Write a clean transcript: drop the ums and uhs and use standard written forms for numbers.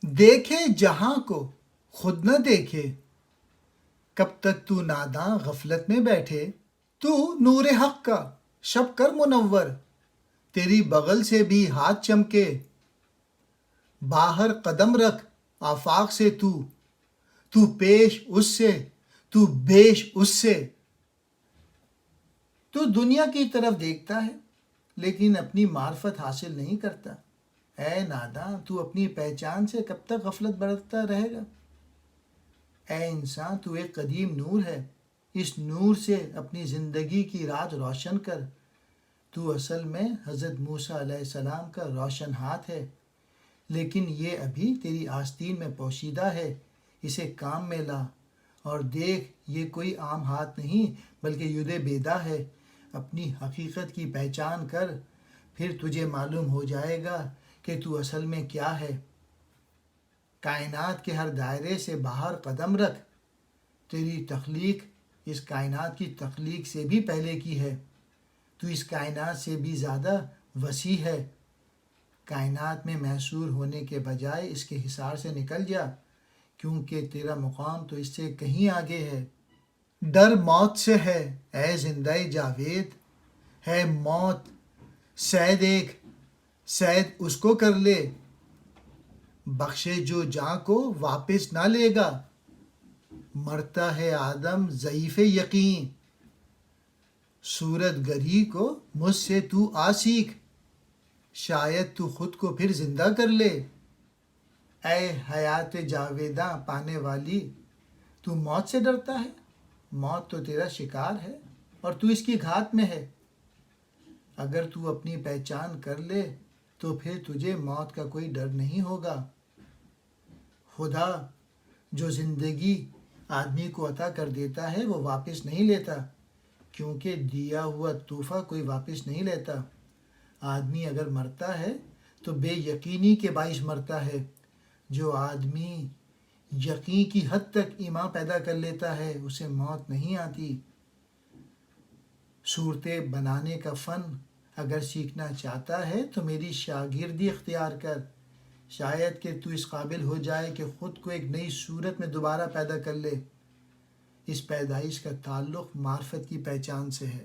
دیکھے جہاں کو خود نہ دیکھے، کب تک تو ناداں غفلت میں بیٹھے۔ تو نور حق کا شب کر منور، تیری بغل سے بھی ہاتھ چمکے۔ باہر قدم رکھ آفاق سے تو پیش اس سے، تو بیش اس سے۔ تو دنیا کی طرف دیکھتا ہے لیکن اپنی معرفت حاصل نہیں کرتا۔ اے ناداں، تو اپنی پہچان سے کب تک غفلت برتتا رہے گا؟ اے انسان، تو ایک قدیم نور ہے، اس نور سے اپنی زندگی کی راز روشن کر۔ تو اصل میں حضرت موسیٰ علیہ السلام کا روشن ہاتھ ہے، لیکن یہ ابھی تیری آستین میں پوشیدہ ہے۔ اسے کام میں لا اور دیکھ، یہ کوئی عام ہاتھ نہیں بلکہ ید بیدا ہے۔ اپنی حقیقت کی پہچان کر، پھر تجھے معلوم ہو جائے گا کہ تو اصل میں کیا ہے۔ کائنات کے ہر دائرے سے باہر قدم رکھ، تیری تخلیق اس کائنات کی تخلیق سے بھی پہلے کی ہے۔ تو اس کائنات سے بھی زیادہ وسیع ہے۔ کائنات میں محصور ہونے کے بجائے اس کے حصار سے نکل جا، کیونکہ تیرا مقام تو اس سے کہیں آگے ہے۔ ڈر موت سے ہے اے زندہ جاوید، ہے موت صید ایک، صید اس کو کر لے۔ بخشے جو جاں کو واپس نہ لے گا، مرتا ہے آدم ضعیف یقین۔ صورت گری کو مجھ سے تو آ سیکھ، شاید تو خود کو پھر زندہ کر لے۔ اے حیات جاویداں پانے والی، تو موت سے ڈرتا ہے؟ موت تو تیرا شکار ہے اور تو اس کی گھات میں ہے۔ اگر تو اپنی پہچان کر لے تو پھر تجھے موت کا کوئی ڈر نہیں ہوگا۔ خدا جو زندگی آدمی کو عطا کر دیتا ہے وہ واپس نہیں لیتا، کیونکہ دیا ہوا تحفہ کوئی واپس نہیں لیتا۔ آدمی اگر مرتا ہے تو بے یقینی کے باعث مرتا ہے۔ جو آدمی یقین کی حد تک ایمان پیدا کر لیتا ہے اسے موت نہیں آتی۔ صورتیں بنانے کا فن اگر سیکھنا چاہتا ہے تو میری شاگردی اختیار کر، شاید کہ تو اس قابل ہو جائے کہ خود کو ایک نئی صورت میں دوبارہ پیدا کر لے۔ اس پیدائش کا تعلق معرفت کی پہچان سے ہے۔